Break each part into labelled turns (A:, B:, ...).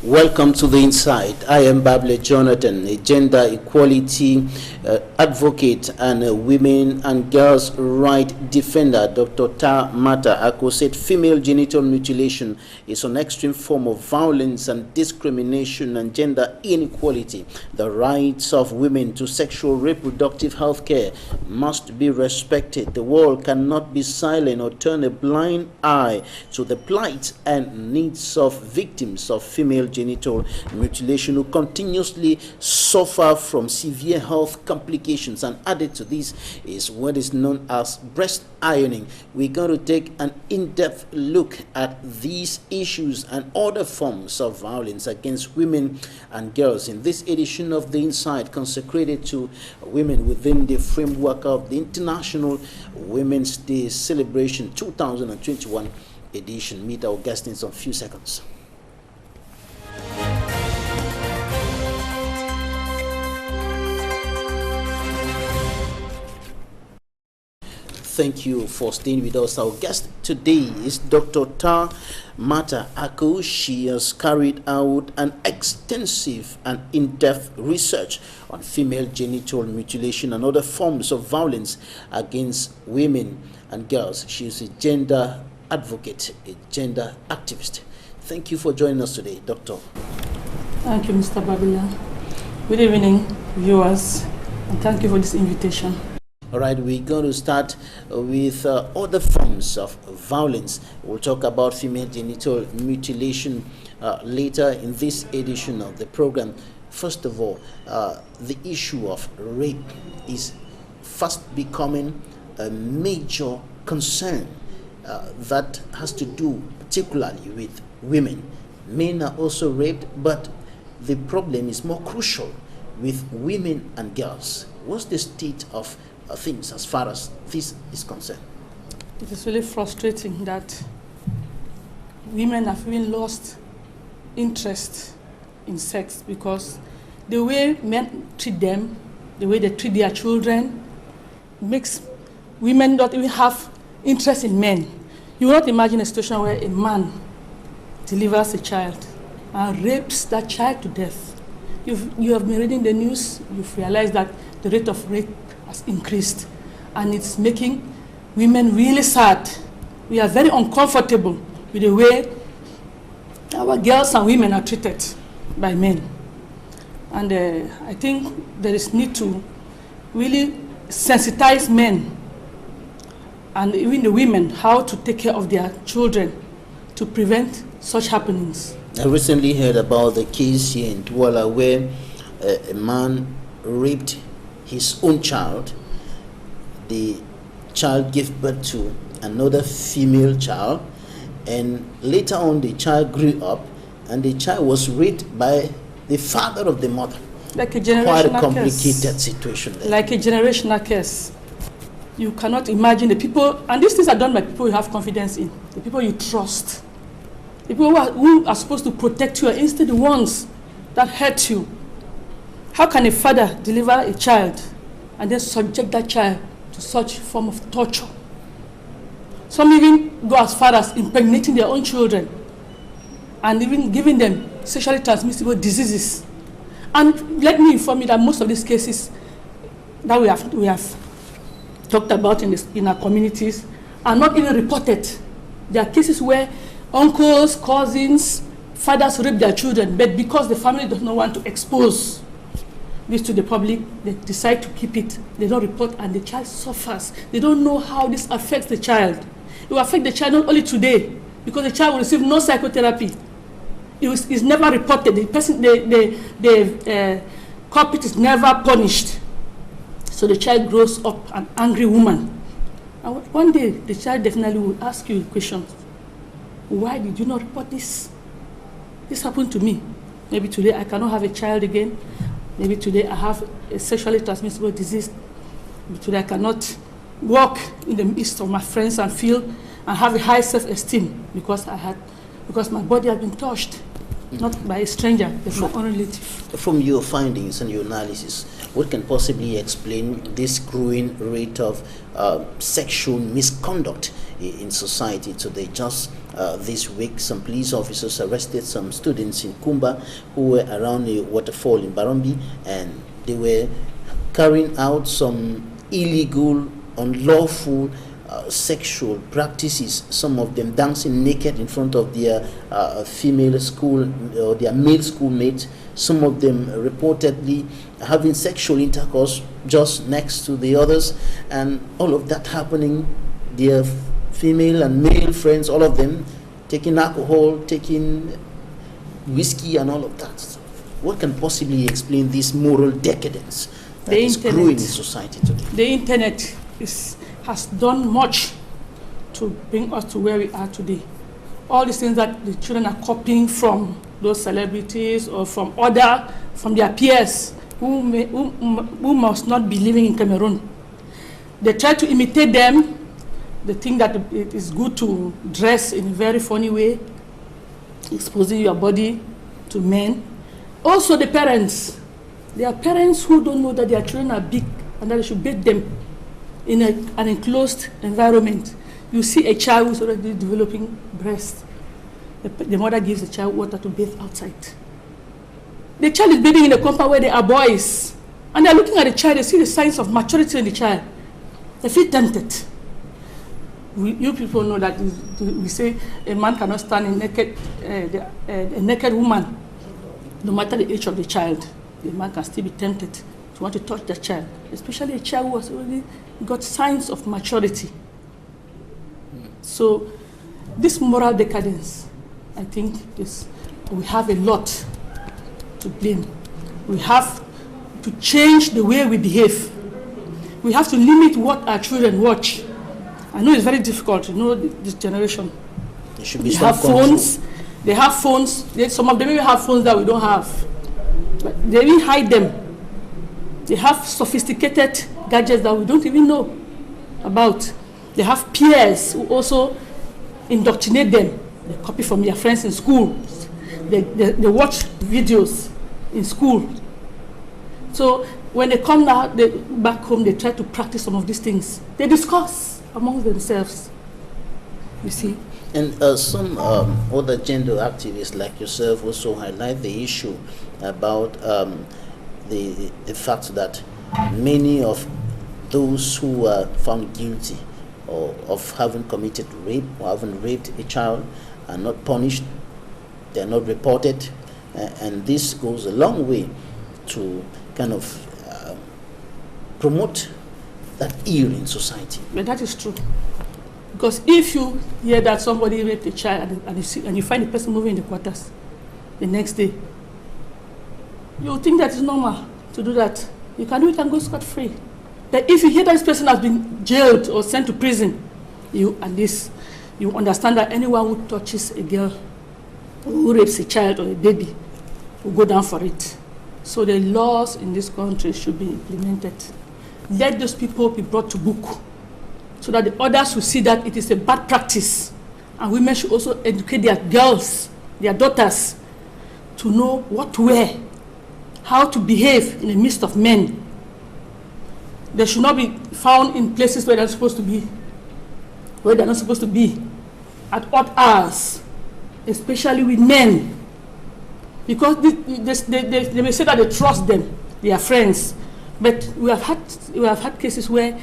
A: Welcome to The Inside. I am Bable Jonathan, a gender equality advocate and a women and girls' right defender. Dr. TARH MATHA said female genital mutilation is an extreme form of violence and discrimination and gender inequality. The rights of women to sexual reproductive health care must be respected. The world cannot be silent or turn a blind eye to the plight and needs of victims of female genital mutilation who continuously suffer from severe health complications. And added to this is what is known as breast ironing. We're going to take an in-depth look at these issues and other forms of violence against women and girls in this edition of The Inside, consecrated to women within the framework of the International Women's Day Celebration 2021 edition. Meet our guest in some few seconds. Thank you for staying with us. Our guest today is Dr. TARH MATHA. She has carried out an extensive and in-depth research on female genital mutilation and other forms of violence against women and girls. She is a gender advocate, a gender activist. Thank you for joining us today, Doctor.
B: Thank you, Mr. Babila. Good evening, viewers, and thank you for this invitation.
A: All right, we're going to start with other forms of violence. We'll talk about female genital mutilation later in this edition of the program. First of all, the issue of rape is fast becoming a major concern that has to do particularly with women. Men are also raped, but the problem is more crucial with women and girls. What's the state of things as far as this is concerned?
B: It is really frustrating that women have really lost interest in sex because the way men treat them, the way they treat their children, makes women not even have interest in men. You will not imagine a situation where a man delivers a child and rapes that child to death. You have been reading the news, you've realized that the rate of rape has increased, and it's making women really sad. We are very uncomfortable with the way our girls and women are treated by men. And I think there is need to really sensitize men and even the women how to take care of their children to prevent such happenings.
A: I recently heard about the case here in Douala where a man raped his own child. The child gave birth to another female child, and later on the child grew up and the child was raped by the father of the mother.
B: Like a generational
A: Quite a complicated
B: case.
A: situation there.
B: Like a generational case. You cannot imagine the people, and these things are done by people you have confidence in, the people you trust, the people who are supposed to protect you are instead the ones that hurt you. How can a father deliver a child and then subject that child to such form of torture? Some even go as far as impregnating their own children and even giving them sexually transmissible diseases. And let me inform you that most of these cases that we have talked about in our communities are not even reported. There are cases where uncles, cousins, fathers rape their children, but because the family does not want to expose this to the public, they decide to keep it. They don't report, and the child suffers. They don't know how this affects the child. It will affect the child not only today, because the child will receive no psychotherapy. It's never reported. The person, the culprit is never punished. So the child grows up an angry woman. And one day, the child definitely will ask you a question. Why did you not report this? This happened to me. Maybe today I cannot have a child again. Maybe today I have a sexually transmissible disease. Maybe today I cannot walk in the midst of my friends and feel and have a high self-esteem because my body has been touched, not by a stranger, but my own relative.
A: From your findings and your analysis, what can possibly explain this growing rate of sexual misconduct in society today? Just this week, some police officers arrested some students in Kumba who were around a waterfall in Barombi, and they were carrying out some illegal, unlawful sexual practices, some of them dancing naked in front of their female school or their male schoolmates, some of them reportedly having sexual intercourse just next to the others, and all of that happening, their female and male friends, all of them taking alcohol, taking whiskey and all of that. What can possibly explain this moral decadence that is growing in society today?
B: The internet has done much to bring us to where we are today. All these things that the children are copying from those celebrities or from their peers who must not be living in Cameroon. They try to imitate them. They think that it is good to dress in a very funny way, exposing your body to men. Also the parents. There are parents who don't know that their children are big and that they should bathe them in an enclosed environment. You see a child who's already developing breast. The mother gives the child water to bathe outside. The child is bathing in a compound where there are boys. And they're looking at the child, they see the signs of maturity in the child. They feel tempted. You people know that we say a man cannot stand a naked woman, no matter the age of the child. The man can still be tempted to want to touch the child, especially a child who has already got signs of maturity. So this moral decadence, I think, we have a lot to blame. We have to change the way we behave. We have to limit what our children watch. I know it's very difficult to know this generation.
A: There should be
B: they have phones. They have phones. Some of them even have phones that we don't have. But they even hide them. They have sophisticated gadgets that we don't even know about. They have peers who also indoctrinate them. They copy from their friends in school. They watch videos in school. So when they come back home, they try to practice some of these things. They discuss among themselves, you see.
A: And some other gender activists like yourself also highlight the issue about the fact that many of those who are found guilty of having committed rape or having raped a child are not punished, they are not reported, and this goes a long way to kind of promote that ill in society.
B: But that is true. Because if you hear that somebody raped a child and you find the person moving in the quarters the next day, you think that it's normal to do that. You can do it and go scot-free. But if you hear that this person has been jailed or sent to prison, you understand that anyone who touches a girl, who rapes a child or a baby, will go down for it. So the laws in this country should be implemented. Let those people be brought to book so that the others will see that it is a bad practice. And women should also educate their girls, their daughters, to know what to wear, how to behave in the midst of men. They should not be found in places where they're supposed to be, where they're not supposed to be, at odd hours, especially with men. Because they may say that they trust them, they are friends. But we have had cases where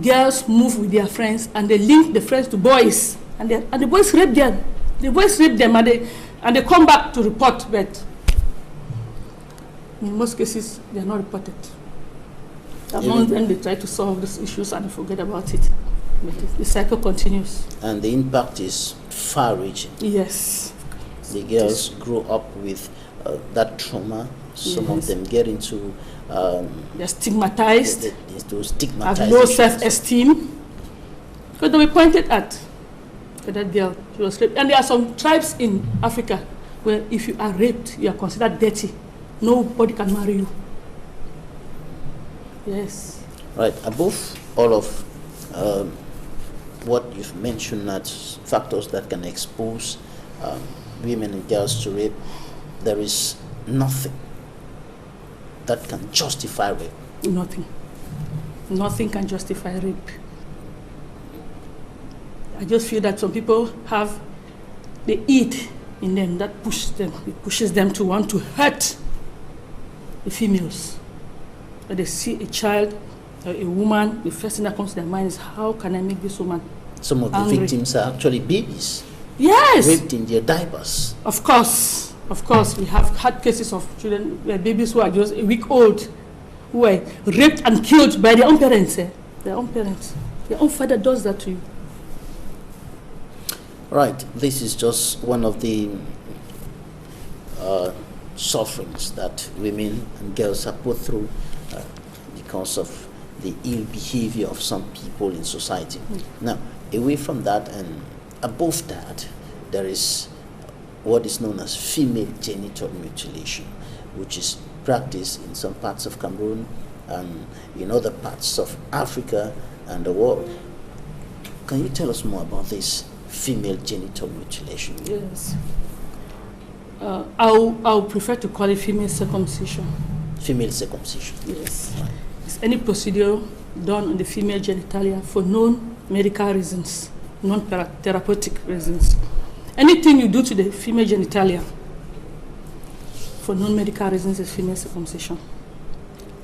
B: girls move with their friends and they link the friends to boys, and the boys rape them. The boys rape them and they come back to report, but in most cases they are not reported. Among them, they try to solve these issues and they forget about it. But the cycle continues. And the impact is far-reaching. Yes. The girls grow up with that trauma. Some of them get into they're stigmatized. Have low self-esteem. Because they were pointed at that girl. She was raped. And there are some tribes in Africa where if you are raped, you are considered dirty. Nobody can marry you. Yes. Right. Above all of what you've mentioned as factors that can expose women and girls to rape, there is nothing that can justify rape. Nothing. Nothing can justify rape. I just feel that some people have the id in them that pushes them to want to hurt the females. When they see a child or a woman, the first thing that comes to their mind is, how can I make this woman
A: Some of
B: angry?
A: the victims are actually babies.
B: Yes.
A: Raped in their diapers.
B: Of course, we have had cases of children, babies who are just a week old, who were raped and killed by their own parents. Their own parents. Your own father does that to you.
A: Right. This is just one of the sufferings that women and girls are put through because of the ill behavior of some people in society. Now, away from that and above that, there is what is known as female genital mutilation, which is practiced in some parts of Cameroon and in other parts of Africa and the world. Can you tell us more about this female genital mutilation?
B: Yes. I'll prefer to call it female circumcision.
A: Female circumcision.
B: Yes.
A: Right.
B: It's any procedure done on the female genitalia for non-medical reasons, non-therapeutic reasons. Anything you do to the female genitalia for non-medical reasons is female circumcision.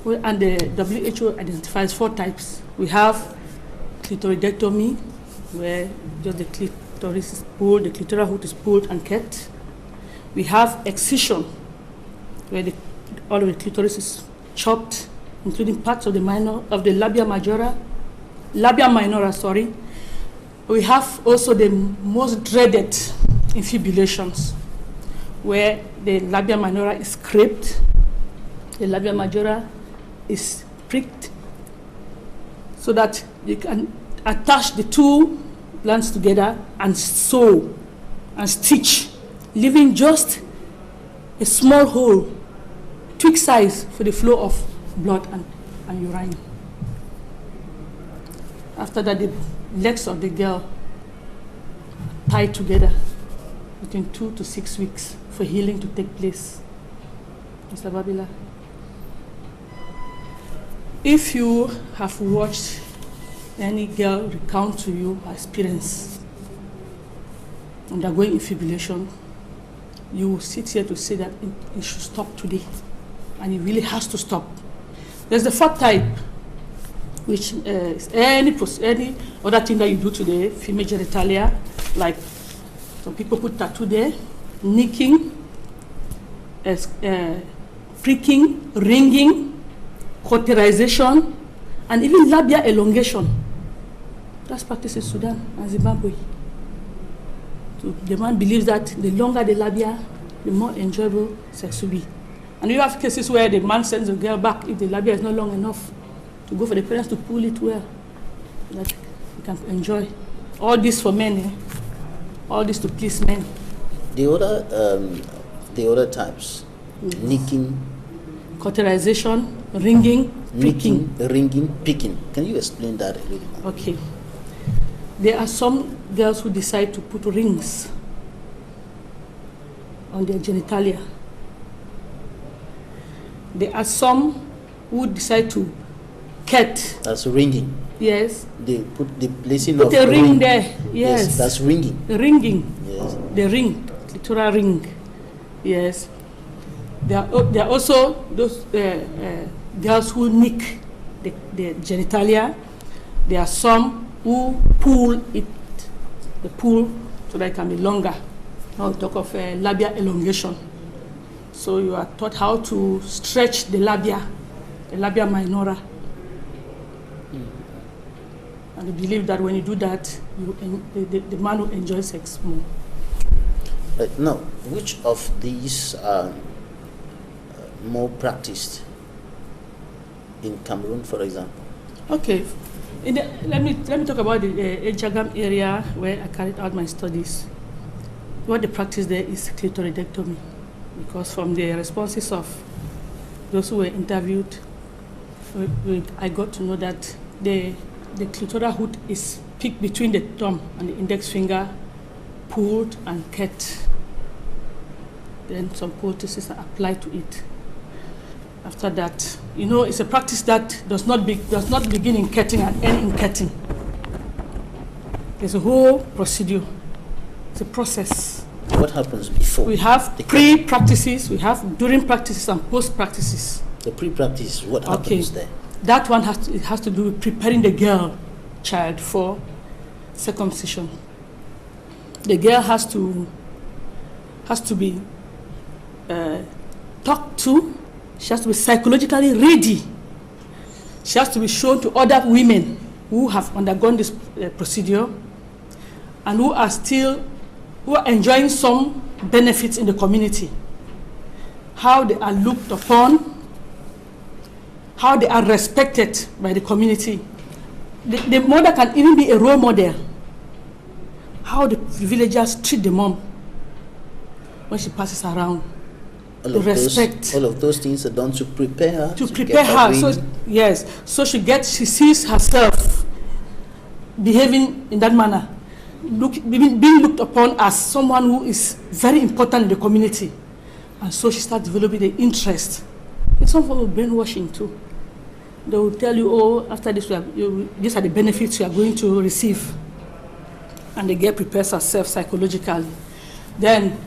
B: And the WHO identifies 4 types. We have clitoridectomy, where just the clitoris is pulled, the clitoral hood is pulled and kept. We have excision, where all of the clitoris is chopped, including parts of the labia minora. We have also the most dreaded infibulations, where the labia minora is scraped, the labia majora is pricked, so that you can attach the 2 glands together and sew and stitch, leaving just a small hole, twig size, for the flow of blood and urine. After that, the legs of the girl are tied together between 2 to 6 weeks for healing to take place. Mr. Babila, if you have watched any girl recount to you her experience undergoing infibulation, you will sit here to say that it should stop today, and it really has to stop. There's the 4th type, which is any other thing that you do to the female genitalia, like some people put tattoo there, nicking, pricking, ringing, cauterization, and even labia elongation. That's practiced in Sudan and Zimbabwe. So the man believes that the longer the labia, the more enjoyable sex will be. And you have cases where the man sends the girl back if the labia is not long enough, to go for the parents to pull it well, that you can enjoy. All this for men, all this to please men.
A: The other types, nicking,
B: cauterization, ringing, picking.
A: Ringing, picking. Can you explain that a little more?
B: Okay. There are some girls who decide to put rings on their genitalia. There are some who decide to cut.
A: That's ringing.
B: Yes.
A: They put the placing
B: put
A: of
B: a ring there. Yes.
A: That's ringing.
B: Ringing.
A: Yes.
B: The ring, clitoral ring. Yes. There are also those girls who nick the genitalia. There are some who pull it, the pull, so that it can be longer. Now we talk of labia elongation. So you are taught how to stretch the labia minora. And they believe that when you do that, the man will enjoy sex more.
A: Now, which of these are more practiced in Cameroon, for example?
B: Okay, let me talk about the Ejagam area where I carried out my studies. What they practice there is clitoridectomy, because from the responses of those who were interviewed, I got to know that the clitoral hood is picked between the thumb and the index finger, pulled and cut. Then some poultices are applied to it. After that, it's a practice that does not begin in cutting and end in cutting. There's a whole procedure. It's a process.
A: What happens before?
B: We have pre-practices, we have during practices and post-practices.
A: The pre-practice, what happens there?
B: That one has to do with preparing the girl child for circumcision. The girl has to be talked to. She has to be psychologically ready. She has to be shown to other women who have undergone this procedure and who are enjoying some benefits in the community. How they are looked upon, how they are respected by the community. The mother can even be a role model. How the villagers treat the mom when she passes around.
A: All of those things are done to prepare her.
B: To prepare her. So, yes. So she sees herself behaving in that manner, being looked upon as someone who is very important in the community. And so she starts developing the interest. It's some form of brainwashing too. They will tell you, oh, after this, these are the benefits you are going to receive. And the girl prepares herself psychologically. Then,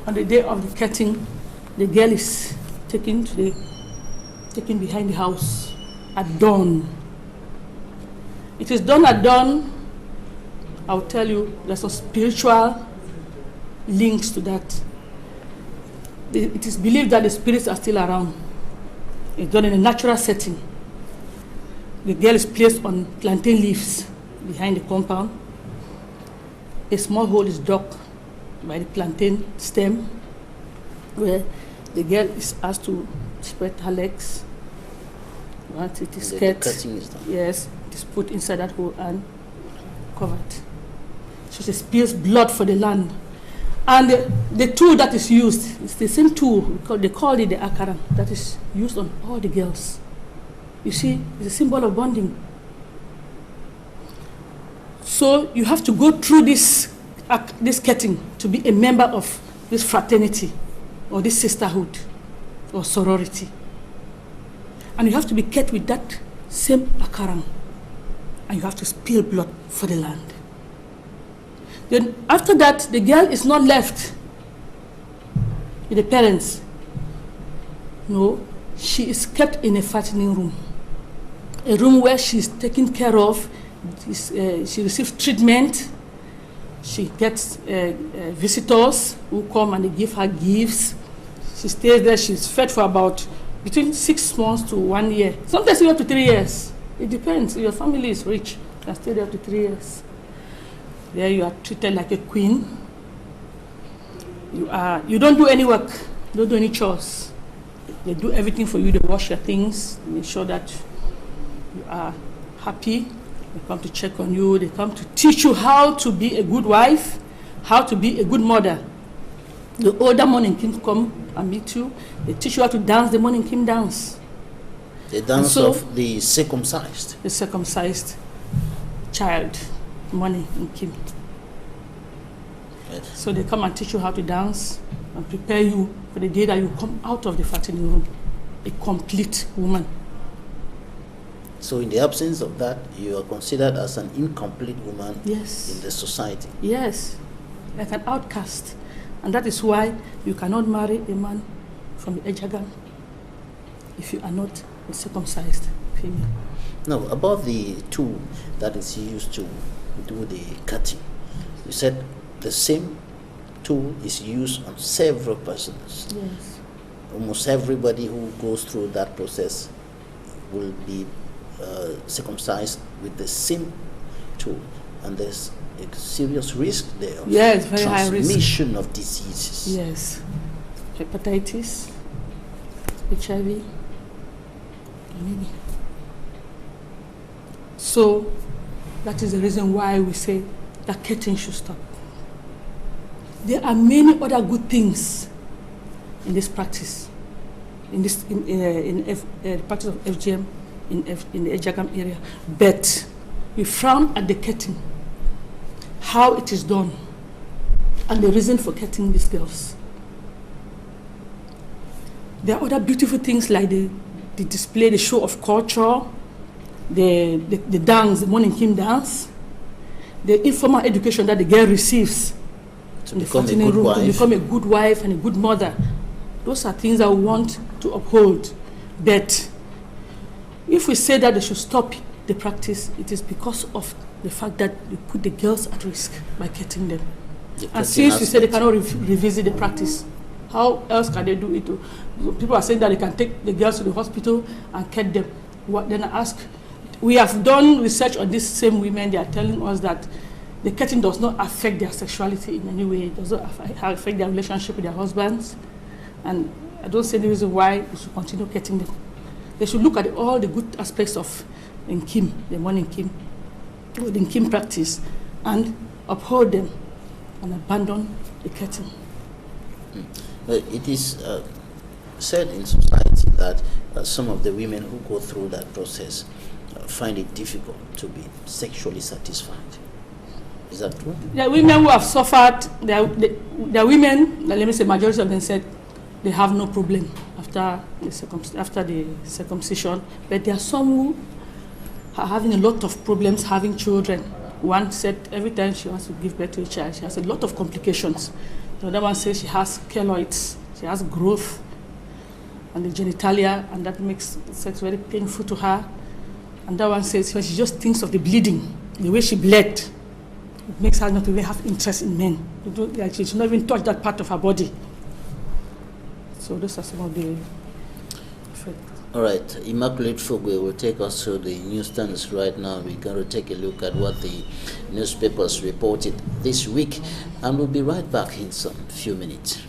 B: on the day of the cutting, the girl is taken behind the house at dawn. It is done at dawn. I'll tell you, there's some spiritual links to that. It is believed that the spirits are still around. It's done in a natural setting. The girl is placed on plantain leaves behind the compound. A small hole is dug by the plantain stem, where the girl is asked to spread her legs. Once it is cut, yes, it is put inside that hole and covered. So she spills blood for the land. And the tool that is used is the same tool, they call it the akaran, that is used on all the girls. You see, it's a symbol of bonding. So you have to go through this cutting to be a member of this fraternity or this sisterhood or sorority. And you have to be cut with that same akaran. And you have to spill blood for the land. Then after that, the girl is not left with the parents. No, she is kept in a fattening room. A room where she is taken care of. She receives treatment. She gets visitors who come and they give her gifts. She stays there. She's fed for about between 6 months to 1 year. Sometimes even up to 3 years. It depends. If your family is rich, you can stay there up to 3 years. There you are treated like a queen. You don't do any work. You don't do any chores. They do everything for you. They wash your things. Make sure that you are happy. They come to check on you. They come to teach you how to be a good wife, how to be a good mother. The older morning king come and meet you. They teach you how to dance the morning king dance.
A: The dance of the circumcised.
B: The circumcised child, morning in Kim.
A: Yes.
B: So they come and teach you how to dance and prepare you for the day that you come out of the fattening room, a complete woman.
A: So in the absence of that, you are considered as an incomplete woman.
B: Yes.
A: In the society.
B: Yes, like an outcast. And that is why you cannot marry a man from the Ejagan if you are not a circumcised female.
A: Now, about the tool that is used to do the cutting, you said the same tool is used on several persons.
B: Yes.
A: Almost everybody who goes through that process will be circumcised with the same tool, and there's a serious risk there of
B: yes, very high risk.
A: Transmission of diseases.
B: Yes, hepatitis, HIV, anemia. So that is the reason why we say that cutting should stop. There are many other good things in this practice, in the practice of FGM in the Ejagam area, but we frown at the cutting, how it is done, and the reason for cutting these girls. There are other beautiful things like the display, the show of culture, the dance, the morning Kim dance. the informal education that the girl receives
A: to become a good wife.
B: To become a good wife and a good mother. Those are things that we want to uphold. But if we say that they should stop the practice, it is because of the fact that we put the girls at risk by cutting them. And since we say they cannot revisit the practice, how else can they do it? People are saying that they can take the girls to the hospital and cut them. Then I ask, we have done research on these same women. They are telling us that the cutting does not affect their sexuality in any way. It does not affect their relationship with their husbands. And I don't see the reason why we should continue cutting them. They should look at all the good aspects of Nkim, the one Nkim practice, and uphold them and abandon the cutting.
A: It is said in society that some of the women who go through that process find it difficult to be sexually satisfied. Is that true?
B: There are women who have suffered. There are women, let me say, majority of them said they have no problem after the circumcision, but there are some who are having a lot of problems having children. One said every time she wants to give birth to a child, she has a lot of complications. The other one says she has keloids, she has growth on the genitalia, and that makes sex very painful to her. And that one says when she just thinks of the bleeding, the way she bled, it makes her not even have interest in men. Like she should not even touch that part of her body. So those are some of the effects.
A: All right, Immaculate Fogwe will take us to the newsstands right now. We're going to take a look at what the newspapers reported this week, and we'll be right back in some few minutes.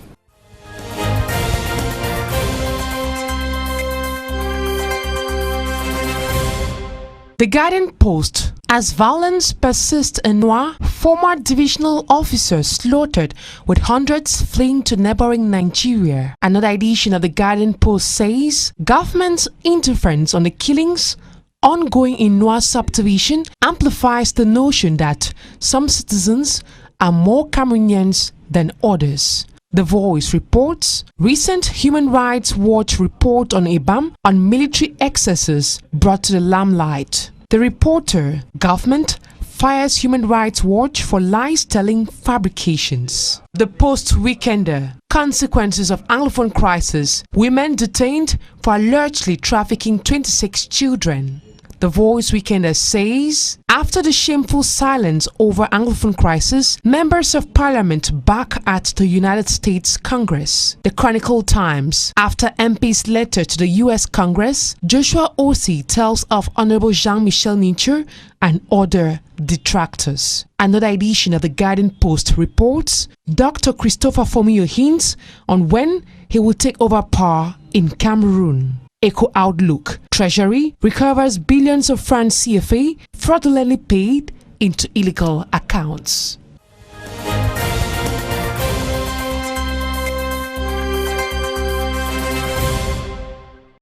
C: The Guardian Post. As violence persists in Noir, former divisional officers slaughtered with hundreds fleeing to neighboring Nigeria. Another edition of the Guardian Post says government's interference on the killings ongoing in Noir subdivision amplifies the notion that some citizens are more Cameroonians than others. The Voice reports recent Human Rights Watch report on IBAM on military excesses brought to the limelight. The reporter, government fires Human Rights Watch for lies-telling fabrications. The Post-Weekender, consequences of Anglophone crisis, women detained for allegedly trafficking 26 children. The Voice Weekender says, after the shameful silence over Anglophone crisis, members of parliament back at the United States Congress. The Chronicle Times, after MP's letter to the U.S. Congress, Joshua Osei tells of Honorable Jean-Michel Nicher and other detractors. Another edition of the Guardian Post reports, Dr. Christopher Fomio hints on when he will take over power in Cameroon. Eco Outlook. Treasury recovers billions of francs CFA fraudulently paid into illegal accounts.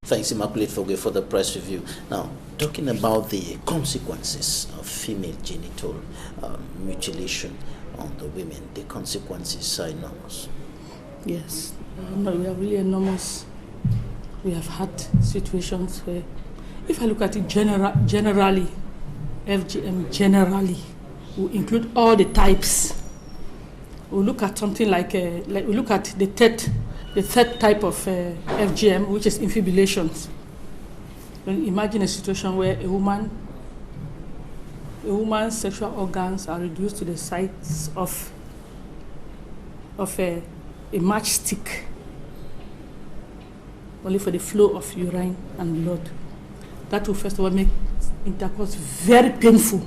A: Thanks, Immaculate Fogwe, for the press review. Now, talking about the consequences of female genital mutilation on the women, the consequences are enormous.
B: Yes, we are really enormous. We have had situations where, if I look at it generally, FGM generally, we include all the types. We look at something like we look at the third type of FGM, which is infibulations. Imagine a situation where a woman's sexual organs are reduced to the size of a matchstick, only for the flow of urine and blood. That will first of all make intercourse very painful.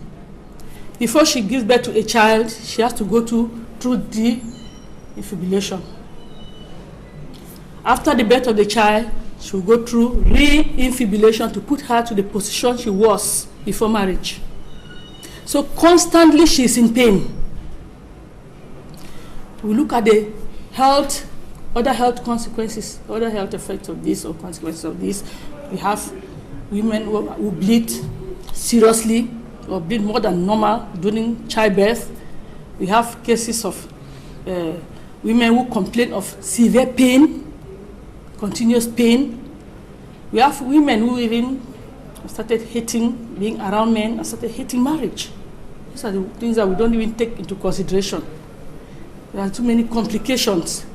B: Before she gives birth to a child, she has to go through the infibulation. After the birth of the child, she will go through re-infibulation to put her to the position she was before marriage. So constantly she is in pain. We look at the other health consequences, other health effects of this or consequences of this. We have women who bleed seriously or bleed more than normal during childbirth. We have cases of women who complain of severe pain, continuous pain. We have women who even started hating being around men and started hating marriage. These are the things that we don't even take into consideration. There are too many complications.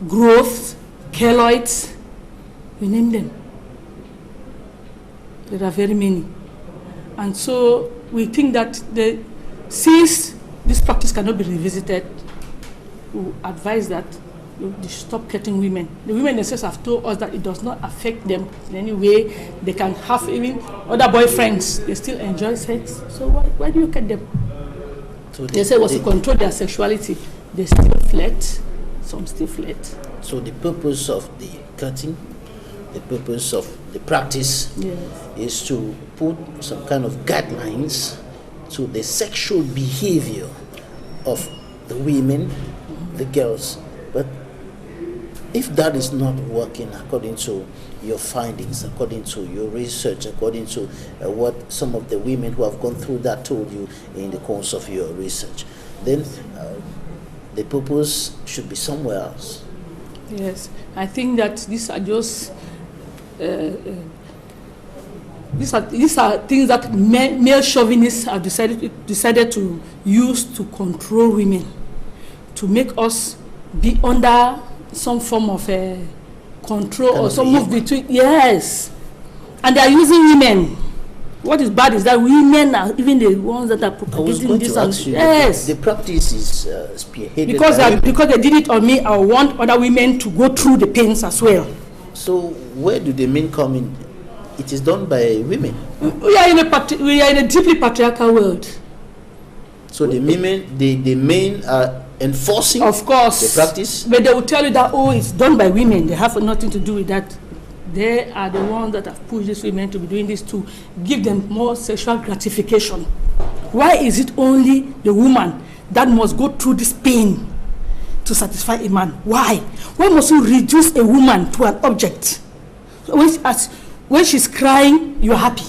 B: Growth, keloids, we name them. There are very many. And so we think that since this practice cannot be revisited, we advise that they should stop cutting women. The women themselves have told us that it does not affect them in any way. They can have even other boyfriends. They still enjoy sex. So why do you cut them? So they say it was to control their sexuality. They still flirt. Some still flirt.
A: So the purpose of the cutting, the purpose of the practice,
B: yes,
A: is to put some kind of guidelines to the sexual behavior of the women, the girls. But if that is not working according to your findings, according to your research, according to what some of the women who have gone through that told you in the course of your research, then the purpose should be somewhere else.
B: Yes, I think that these are just these are things that male chauvinists have decided to use to control women, to make us be under some form of control kind or some move between. Yes, and they are using women. What is bad is that women are even the ones that are propagating this. Yes,
A: the practice is spearheaded
B: because they did it on me. I want other women to go through the pains as well.
A: So where do the men come in? It is done by women.
B: We are in a deeply patriarchal world.
A: So the men are enforcing,
B: of course,
A: the practice.
B: But they will tell you that, oh, it's done by women. They have nothing to do with that. They are the ones that have pushed these women to be doing this to give them more sexual gratification. Why is it only the woman that must go through this pain to satisfy a man? Why? Why must you reduce a woman to an object? When she's crying, you're happy.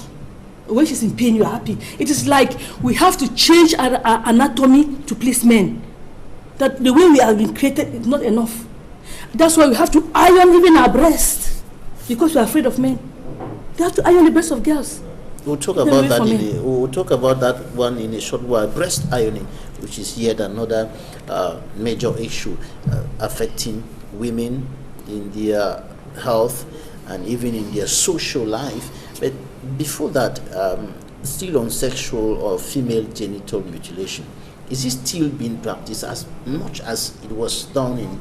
B: When she's in pain, you're happy. It is like we have to change our anatomy to please men. That the way we have been created is not enough. That's why we have to iron even our breasts, because we're afraid of men. They have to iron the breasts of girls.
A: We'll talk about that. We'll talk about that one in a short while. Breast ironing, which is yet another major issue affecting women in their health and even in their social life. But before that, still on sexual or female genital mutilation, is it still being practiced as much as it was done in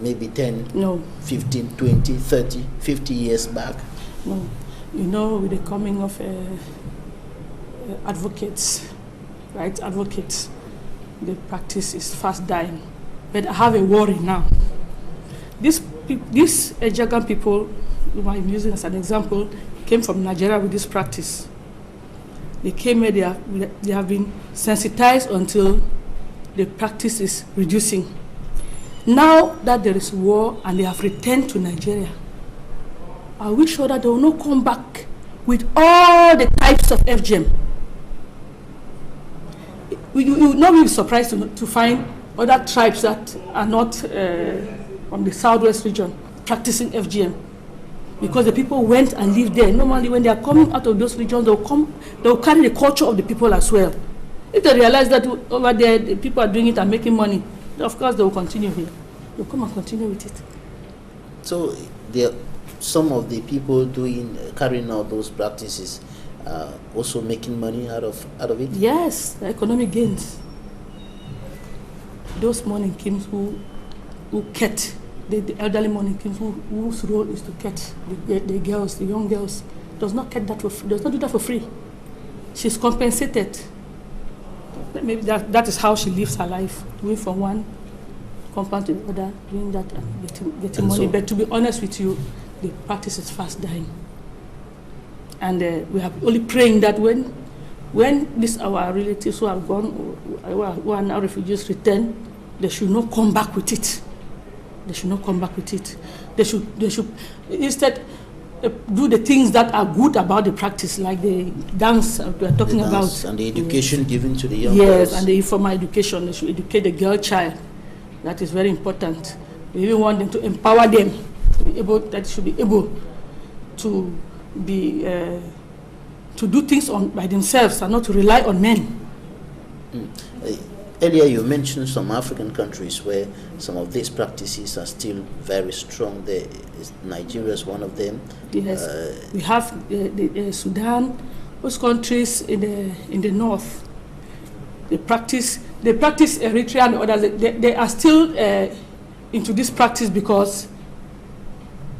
A: maybe 10,
B: no,
A: 15, 20, 30, 50 years back?
B: No. You know, with the coming of advocates, right? Advocates, the practice is fast dying. But I have a worry now. These Ejagan people, who I'm using as an example, came from Nigeria with this practice. They came here, they have been sensitized until the practice is reducing. Now that there is war and they have returned to Nigeria, I will sure that they will not come back with all the types of FGM. You will not be surprised to find other tribes that are not from the southwest region practicing FGM, because the people went and lived there. Normally, when they are coming out of those regions, they will carry the culture of the people as well. If they realize that over there the people are doing it and making money, of course they will continue here. They'll come and continue with it.
A: So some of the people carrying out those practices also making money out of it?
B: Yes, the economic gains. Those money kings who cut, the elderly money kings whose role is to cut the girls, the young girls, does not do that for free. She's compensated. Maybe that is how she lives her life, going from one compound to the other, doing that and getting money. But to be honest with you, the practice is fast dying. And we are only praying that when our relatives who have gone, who are now refugees, return, they should not come back with it. They should not come back with it. They should instead do the things that are good about the practice, like the dance we are talking about.
A: And the education given to the young girls.
B: Yes, and the informal education. They should educate the girl child. That is very important. We even want them to empower them, that should be able to be to do things by themselves and not to rely on men.
A: Earlier you mentioned some African countries where some of these practices are still very strong. Nigeria is one of them.
B: Yes, we have Sudan, those countries in the north. They practice Eritrea and others. They are still into this practice because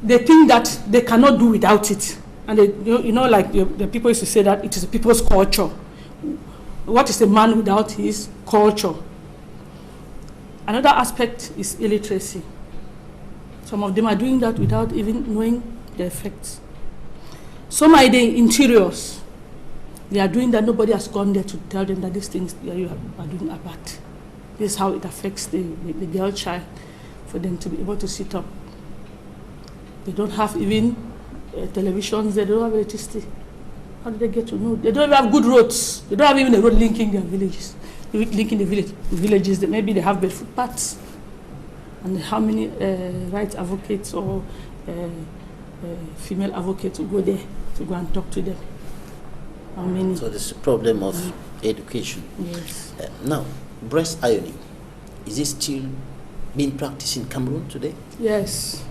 B: they think that they cannot do without it. And they, like the people used to say that it is a people's culture. What is a man without his culture? Another aspect is illiteracy. Some of them are doing that without even knowing the effects. Some are in the interiors. They are doing that. Nobody has gone there to tell them that these things that you are doing are bad. This is how it affects the girl child, for them to be able to sit up. They don't have even televisions. They don't have electricity. How do they get to know? They don't even have good roads. They don't have even a road linking their villages. Linking the villages. Maybe they have bad footpaths. And how many rights advocates or female advocates will go there to go and talk to them? How many?
A: So there's a problem of education.
B: Yes.
A: Now, breast ironing, is it still being practiced in Cameroon today?
B: Yes.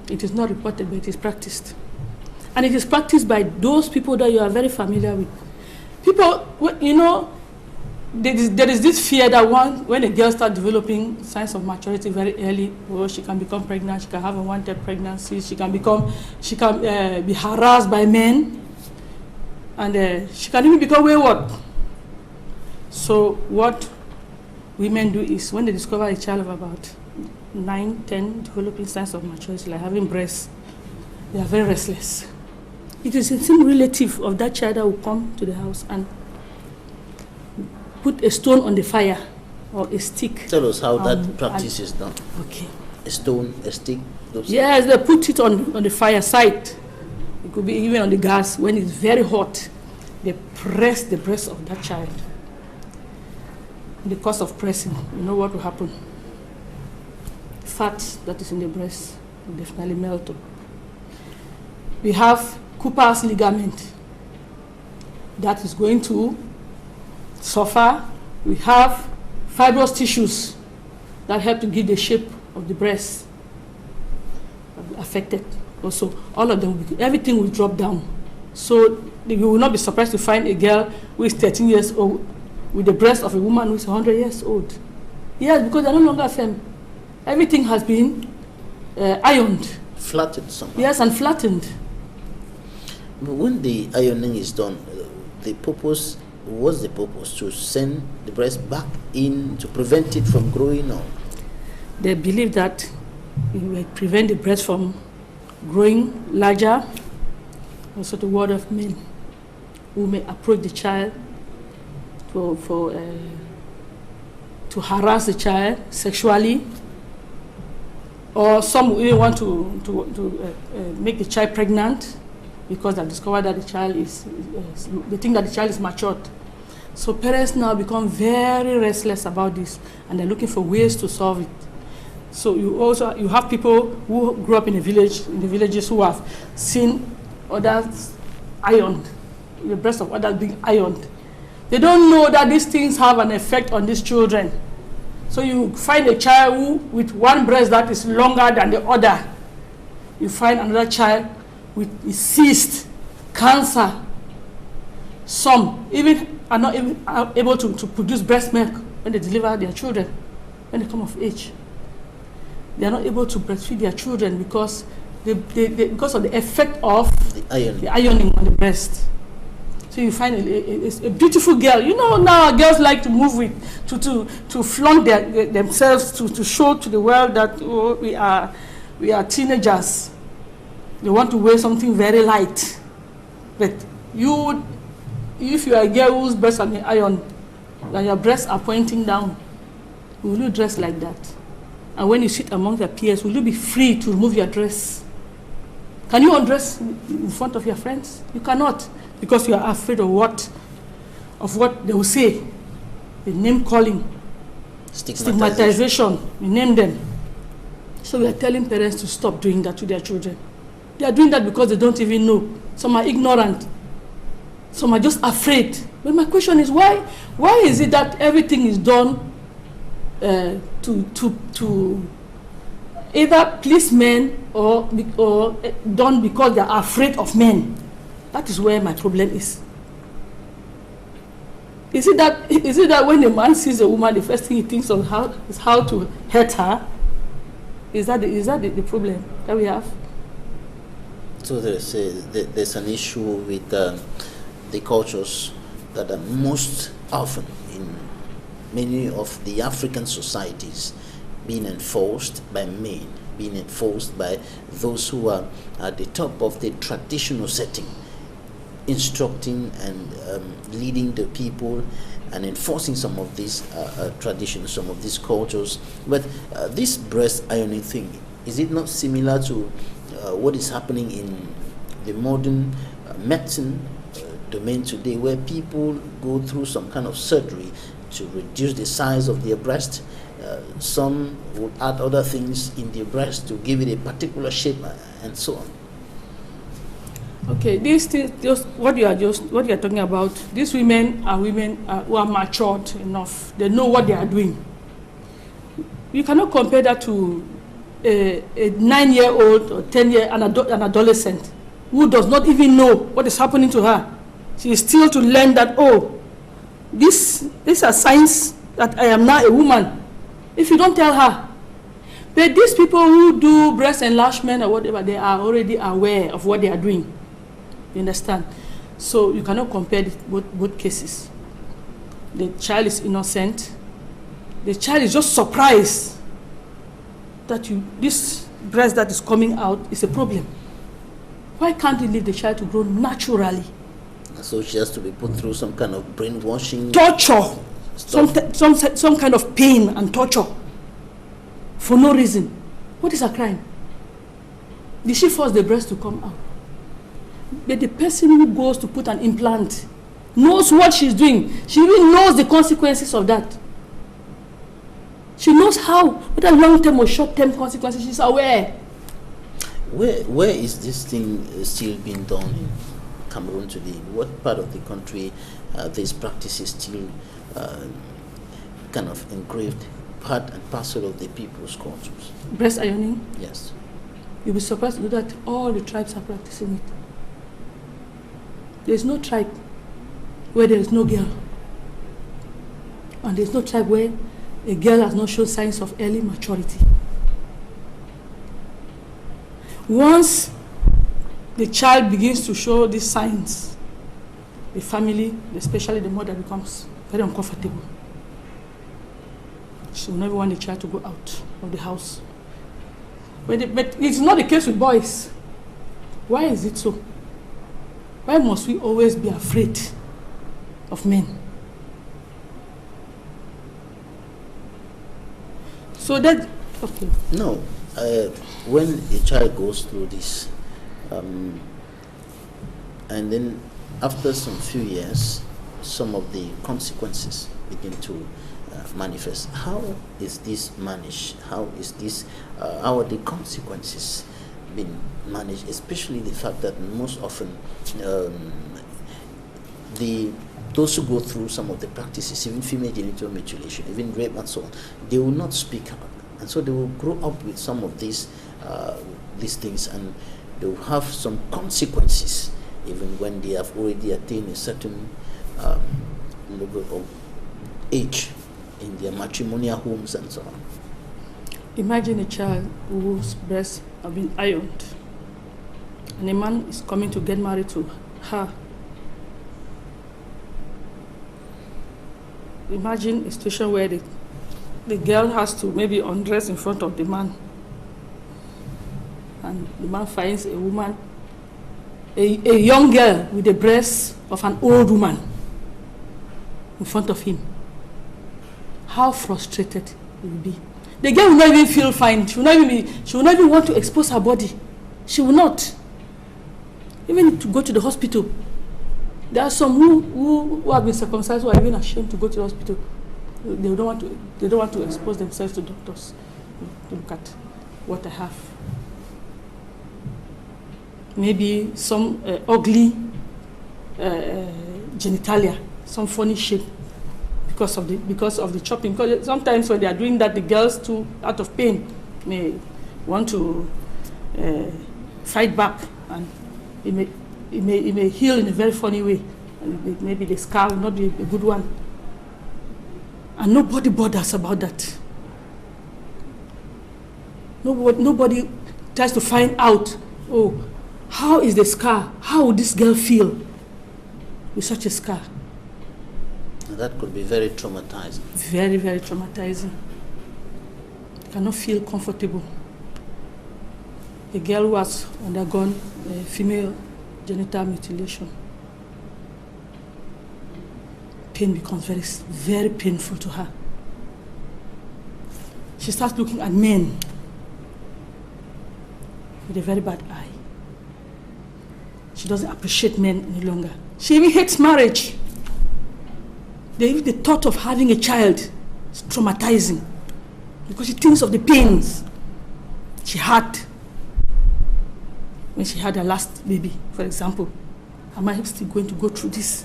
B: It is not reported, but it is practiced. And it is practiced by those people that you are very familiar with. People, there is this fear that when a girl starts developing signs of maturity very early, she can become pregnant, she can have unwanted pregnancy, she can be harassed by men, and she can even become wayward. So what women do is, when they discover a child of about 9, 10 developing signs of maturity, like having breasts, they are very restless. It is a same relative of that child that will come to the house and put a stone on the fire or a stick.
A: Tell us how that practice is done.
B: Okay.
A: A stone, a stick?
B: Yes, they put it on the fire site. It could be even on the gas. When it's very hot, they press the breast of that child. In the course of pressing, you know what will happen? Fat that is in the breast will definitely melt up. We have Cooper's ligament that is going to suffer. We have fibrous tissues that help to give the shape of the breast affected. Also, all of them, everything will drop down. So you will not be surprised to find a girl who is 13 years old with the breast of a woman who is 100 years old. Yes, because they're no longer firm. Everything has been ironed.
A: Flattened somehow.
B: Yes, and flattened.
A: But when the ironing is done, what's the purpose? To send the breast back in to prevent it from growing on?
B: They believe that it will prevent the breast from growing larger. Also the word of men who may approach the child to harass the child sexually, or some even want to make the child pregnant because they discover that the child they think that the child is matured. So parents now become very restless about this, and they're looking for ways to solve it. So you have people who grew up in the villages who have seen others ironed, the breast of others being ironed. They don't know that these things have an effect on these children. So you find a child who, with one breast that is longer than the other, you find another child with cyst, cancer. Some even are not even able to produce breast milk when they deliver their children, when they come of age. They are not able to breastfeed their children because because of the effect of the ironing on the breast. So you find a beautiful girl. You know, now girls like to move with, to flaunt themselves, to show to the world that we are teenagers. They want to wear something very light. But if you are a girl whose breasts are ironed, and your breasts are pointing down, will you dress like that? And when you sit among your peers, will you be free to remove your dress? Can you undress in front of your friends? You cannot, because you are afraid of what they will say. The name calling, stigmatization, we name them. So we are telling parents to stop doing that to their children. They are doing that because they don't even know. Some are ignorant. Some are just afraid. But my question is, why is it that everything is done to either please men or done because they are afraid of men? That is where my problem is. Is it that when a man sees a woman, the first thing he thinks of is how to hurt her? Is that the problem that we have?
A: So there's an issue with the cultures that are most often in many of the African societies being enforced by men, being enforced by those who are at the top of the traditional setting, instructing and leading the people and enforcing some of these traditions, some of these cultures. But this breast ironing thing, is it not similar to what is happening in the modern medicine domain today, where people go through some kind of surgery to reduce the size of their breast? Some would add other things in their breast to give it a particular shape and so on.
B: Okay, these things, what you are talking about, these women are who are matured enough. They know what they are doing. You cannot compare that to a 9-year-old or 10-year an adolescent who does not even know what is happening to her. She is still to learn that, oh, these are signs that I am now a woman. If you don't tell her. But these people who do breast enlargement or whatever, they are already aware of what they are doing. You understand? So you cannot compare both cases. The child is innocent. The child is just surprised that this breast that is coming out is a problem. Why can't you leave the child to grow naturally?
A: So she has to be put through some kind of brainwashing,
B: torture, some kind of pain and torture for no reason. What is her crime? Did she force the breast to come out? But the person who goes to put an implant knows what she's doing. She even knows the consequences of that. She knows whether long-term or short-term consequences. She's aware.
A: Where is this thing still being done in Cameroon today? What part of the country these practices still kind of engraved part and parcel of the people's cultures?
B: Breast ironing?
A: Yes.
B: You'll be surprised to know that all the tribes are practicing it. There's no tribe where there is no girl. And there's no tribe where a girl has not shown signs of early maturity. Once the child begins to show these signs, the family, especially the mother, becomes very uncomfortable. She will never want the child to go out of the house. But it's not the case with boys. Why is it so? Why must we always be afraid of men? So that, okay.
A: No, when a child goes through this, and then after some few years, some of the consequences begin to manifest. How is this managed? How are the consequences being managed? Especially the fact that most often those who go through some of the practices, even female genital mutilation, even rape and so on, they will not speak up, and so they will grow up with some of these things, and they will have some consequences even when they have already attained a certain level of age in their matrimonial homes and so on.
B: Imagine a child whose breasts have been ironed, and a man is coming to get married to her. Imagine a situation where the girl has to maybe undress in front of the man, and the man finds a woman, a young girl with the breasts of an old woman in front of him. How frustrated he will be. The girl will not even feel fine. She will not even want to expose her body. She will not. Even to go to the hospital. There are some who have been circumcised who are even ashamed to go to the hospital. They don't want to expose themselves to doctors. Look at what I have. Maybe some ugly genitalia, some funny shape because of the chopping. Because sometimes when they are doing that, the girls too, out of pain, may want to fight back, and it may heal in a very funny way. And maybe the scar will not be a good one. And nobody bothers about that. Nobody tries to find out, oh, how is the scar? How would this girl feel with such a scar?
A: That could be very traumatizing.
B: Very, very traumatizing. You cannot feel comfortable. A girl who has undergone female genital mutilation, pain becomes very, very painful to her. She starts looking at men with a very bad eye. She doesn't appreciate men any longer. She even hates marriage. The thought of having a child is traumatizing because she thinks of the pains she had when she had her last baby, for example. Am I still going to go through this?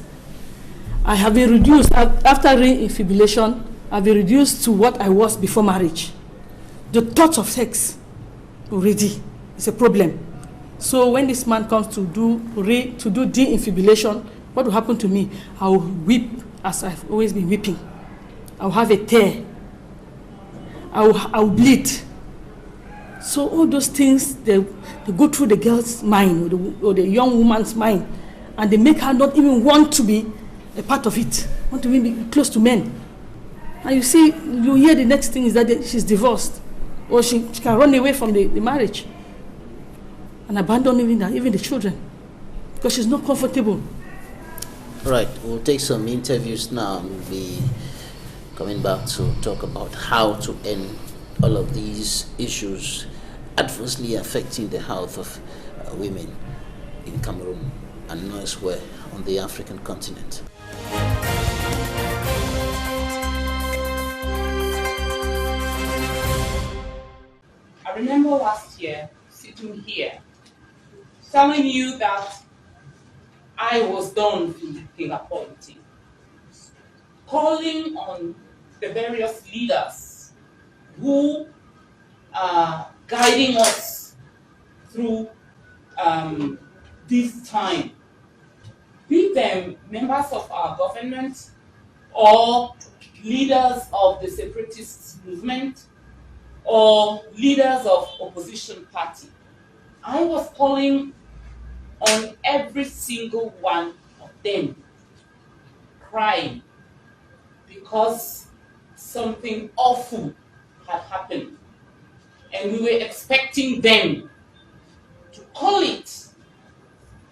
B: I have been reduced, after re-infibulation, I've been reduced to what I was before marriage. The thought of sex already is a problem. So when this man comes to do de-infibulation, what will happen to me? I will weep as I've always been weeping. I will have a tear. I will bleed. So all those things, they go through the girl's mind or the young woman's mind, and they make her not even want to be a part of it, want to be close to men. And you see, you hear the next thing is that she's divorced, or she can run away from the marriage and abandon even the children because she's not comfortable.
A: Right, we'll take some interviews now and we'll be coming back to talk about how to end all of these issues adversely affecting the health of women in Cameroon and elsewhere on the African continent.
D: I remember last year sitting here telling you that I was done with finger pointing, calling on the various leaders who are guiding us through this time, be them members of our government or leaders of the separatist movement or leaders of opposition party. I was calling on every single one of them, crying because something awful had happened, and we were expecting them to call it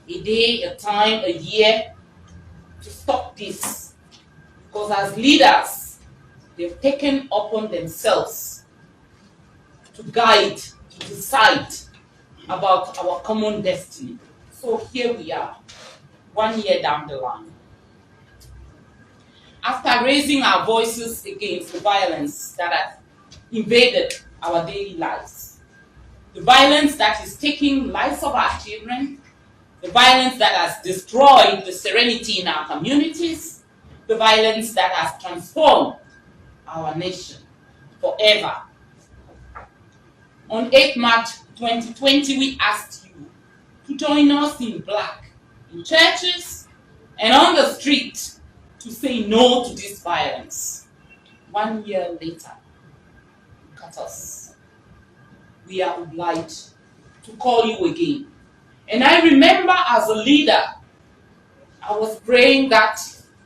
D: a day, a time, a year to stop this, because as leaders they've taken upon themselves to guide, to decide about our common destiny. So here we are, 1 year down the line. After raising our voices against the violence that has invaded our daily lives, the violence that is taking lives of our children, the violence that has destroyed the serenity in our communities, the violence that has transformed our nation forever. On 8 March 2020, we asked you to join us in black, in churches and on the street, to say no to this violence. 1 year later, look at us. We are obliged to call you again. And I remember as a leader, I was praying that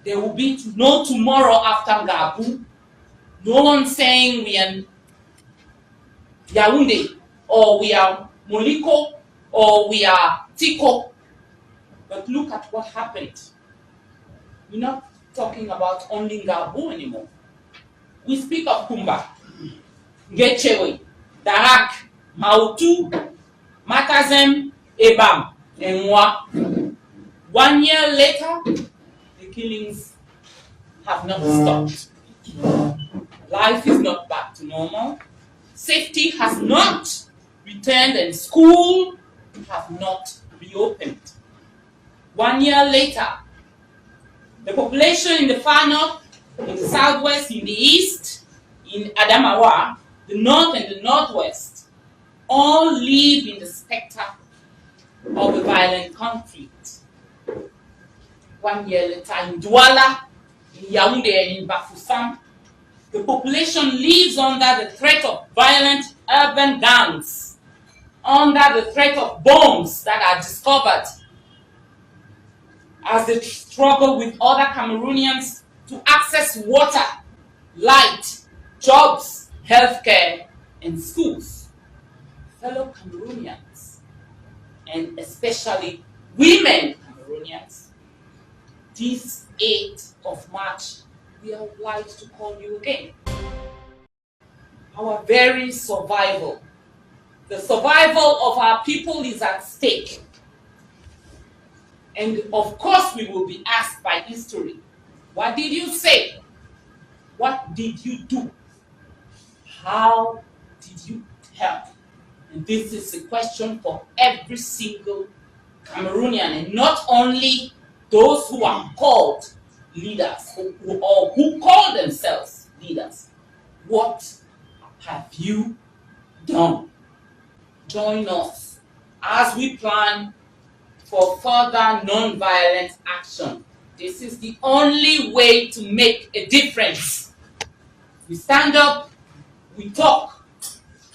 D: there will be no tomorrow after Ngabu. No one saying we are Yaoundé, or we are Moliko, or we are Tiko. But look at what happened. We're not talking about only Ngabu anymore. We speak of Kumba, Getchewe, Darak, Mautu, Makazem, Ebam, and Mwa. 1 year later, the killings have not stopped. Life is not back to normal. Safety has not returned and school have not reopened. 1 year later, The population in the far north, in the southwest, in the east, in Adamawa, the north and the northwest, all live in the specter of a violent conflict. 1 year later, in Douala, in Yaoundé, and in Bafoussam, the population lives under the threat of violent urban gangs, under the threat of bombs that are discovered as they struggle with other Cameroonians to access water, light, jobs, healthcare, and schools. Fellow Cameroonians, and especially women Cameroonians, this 8th of March, we are obliged to call you again. Our very survival, the survival of our people is at stake. And of course we will be asked by history, what did you say? What did you do? How did you help? And this is a question for every single Cameroonian, and not only those who are called leaders or who call themselves leaders. What have you done? Join us as we plan for further non-violent action. This is the only way to make a difference. We stand up, we talk,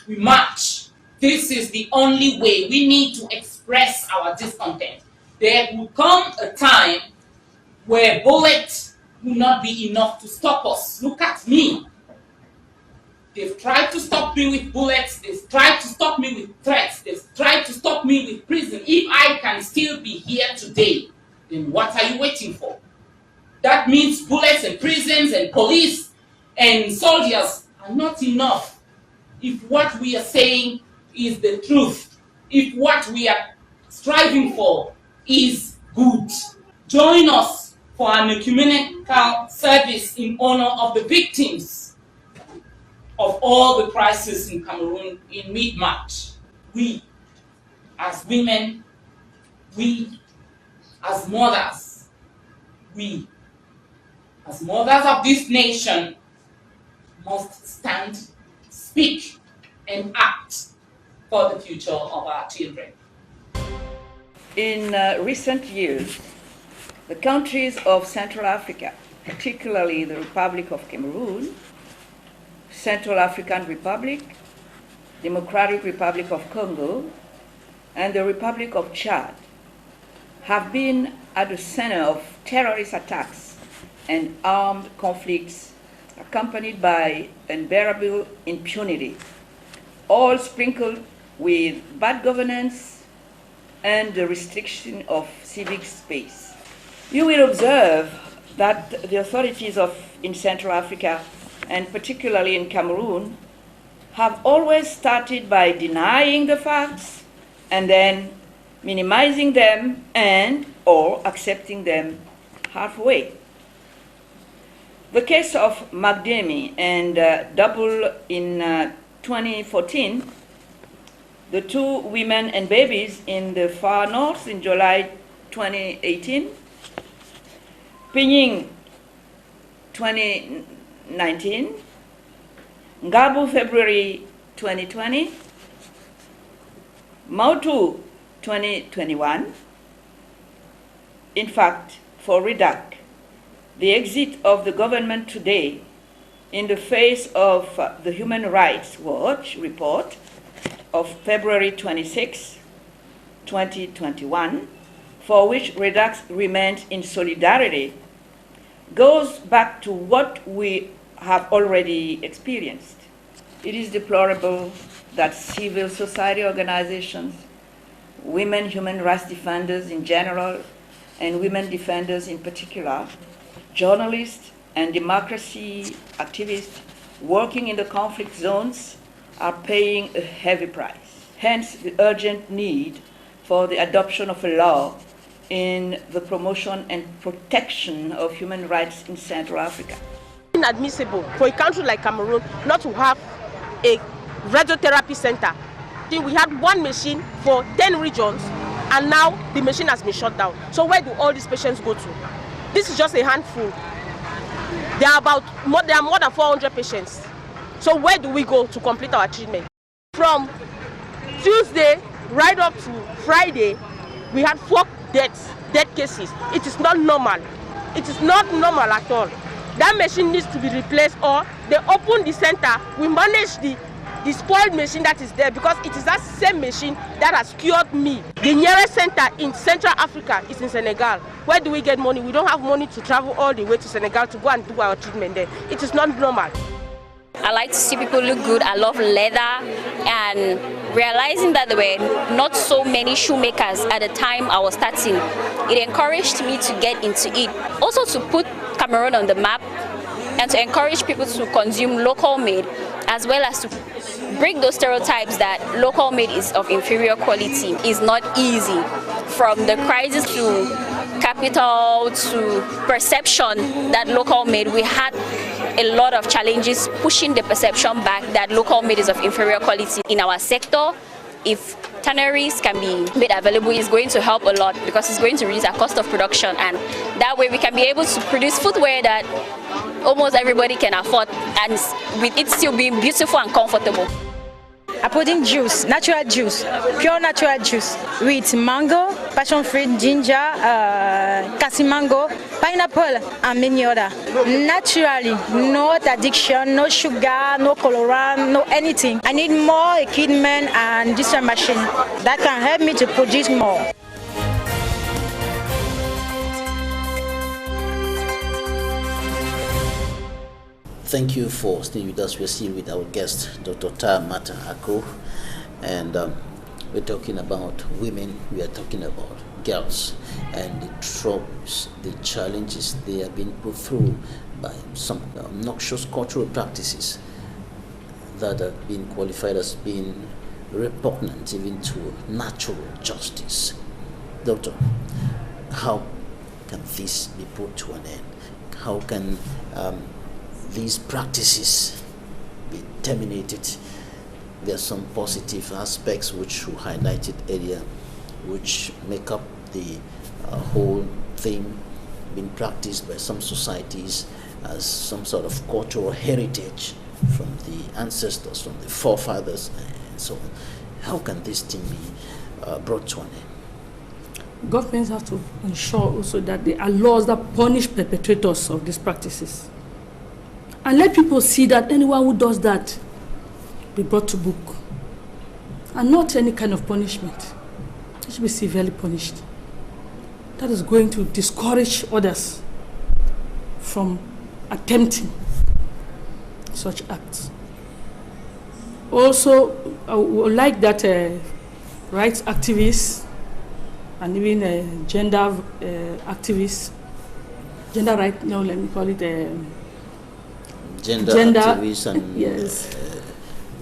D: we march. This is the only way. We need to express our discontent. There will come a time where bullets will not be enough to stop us. Look at me. They've tried to stop me with bullets. They've tried to stop me with threats. They've tried to stop me with prison. If I can still be here today, then what are you waiting for? That means bullets and prisons and police and soldiers are not enough if what we are saying is the truth, if what we are striving for is good. Join us for an ecumenical service in honor of the victims of all the crises in Cameroon in mid-March. We, as women, we, as mothers, we, as mothers of this nation, must stand, speak, and act for the future of our children.
E: In recent years, the countries of Central Africa, particularly the Republic of Cameroon, Central African Republic, Democratic Republic of Congo, and the Republic of Chad, have been at the center of terrorist attacks and armed conflicts accompanied by unbearable impunity, all sprinkled with bad governance and the restriction of civic space. You will observe that the authorities in Central Africa, and particularly in Cameroon, have always started by denying the facts and then minimizing them and or accepting them halfway. The case of Magdemi and Double in 2014, the 2 women and babies in the far north in July 2018, Pinyin 2019, Ngabu February 2020, Mautu 2021. In fact, for REDAC, the exit of the government today in the face of the Human Rights Watch report of February 26, 2021, for which REDAC remains in solidarity, goes back to what we have already experienced. It is deplorable that civil society organizations, women human rights defenders in general, and women defenders in particular, journalists and democracy activists working in the conflict zones are paying a heavy price. Hence the urgent need for the adoption of a law in the promotion and protection of human rights in Central Africa.
F: Inadmissible for a country like Cameroon not to have a radiotherapy center. We had 1 machine for 10 regions, and now the machine has been shut down. So where do all these patients go to? This is just a handful. There are more than 400 patients. So where do we go to complete our treatment? From Tuesday right up to Friday, we had 4 dead cases. It is not normal. It is not normal at all. That machine needs to be replaced, or they open the center. We manage the spoiled machine that is there, because it is that same machine that has cured me. The nearest center in Central Africa is in Senegal. Where do we get money? We don't have money to travel all the way to Senegal to go and do our treatment there. It is not normal.
G: I like to see people look good. I love leather, and realizing that there were not so many shoemakers at the time I was starting, it encouraged me to get into it. Also to put Cameroon on the map and to encourage people to consume local made, as well as to break those stereotypes that local made is of inferior quality. Is not easy. From the crisis to capital to perception that local made, we had a lot of challenges pushing the perception back that local made is of inferior quality in our sector. If tanneries can be made available, it's going to help a lot, because it's going to reduce our cost of production, and that way we can be able to produce footwear that almost everybody can afford, and with it still being beautiful and comfortable.
H: I put in juice, natural juice, pure natural juice with mango, passion fruit, ginger, cassis mango, pineapple, and many other. Naturally, no addiction, no sugar, no colorant, no anything. I need more equipment and this machine that can help me to produce more.
A: Thank you for staying with us. We're still with our guest, Dr. TARH Matha, and we're talking about women, we are talking about girls, and the troubles, the challenges they have been put through by some obnoxious cultural practices that have been qualified as being repugnant even to natural justice. Doctor, how can this be put to an end? How can these practices be terminated? There are some positive aspects which we highlighted earlier, which make up the whole thing being practiced by some societies as some sort of cultural heritage from the ancestors, from the forefathers, and so on. How can this thing be brought to an end?
B: Governments have to ensure also that there are laws that punish perpetrators of these practices. And let people see that anyone who does that be brought to book. And not any kind of punishment. They should be severely punished. That is going to discourage others from attempting such acts. Also, I would like that rights activists and even gender activists, gender right, no, let me call it
A: gender activists and
B: yes.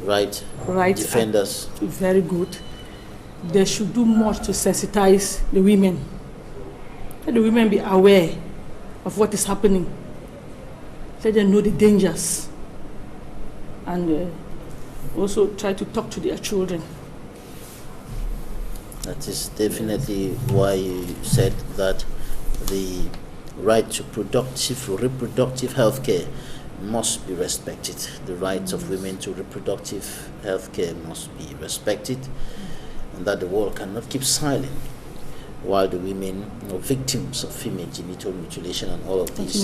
A: Right defenders.
B: Very good. They should do much to sensitize the women. Let the women be aware of what is happening. Let them know the dangers. And also try to talk to their children.
A: That is definitely why you said that the right to reproductive health care must be respected. The rights of women to reproductive health care must be respected, and that the world cannot keep silent while the women, victims of female genital mutilation and all of these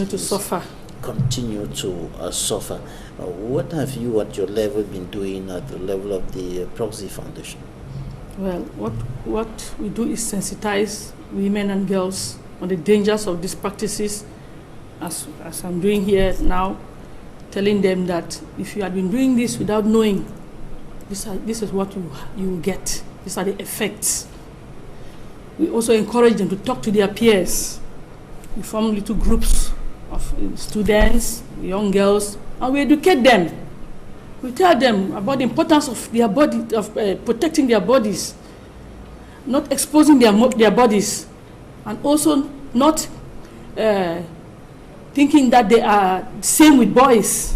B: continue to suffer.
A: What have you at your level been doing at the level of the Proxy Foundation?
B: Well, what we do is sensitize women and girls on the dangers of these practices, as I'm doing here now, telling them that if you have been doing this without knowing, this is what you will get. These are the effects. We also encourage them to talk to their peers. We form little groups of students, young girls, and we educate them. We tell them about the importance of their body, of protecting their bodies, not exposing their bodies, and also not thinking that they are the same with boys.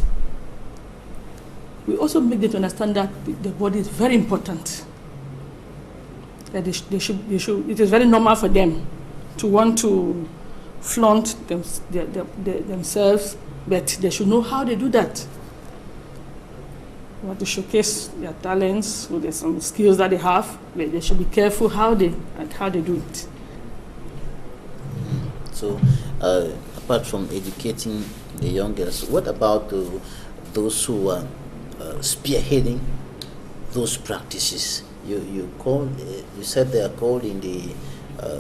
B: We also make them to understand that the body is very important. That they should, it is very normal for them to want to flaunt themselves, but they should know how they do that. They want to showcase their talents, or there's some skills that they have, but they should be careful how they do it.
A: So, apart from educating the young girls, what about those who are spearheading those practices? You said they are called in the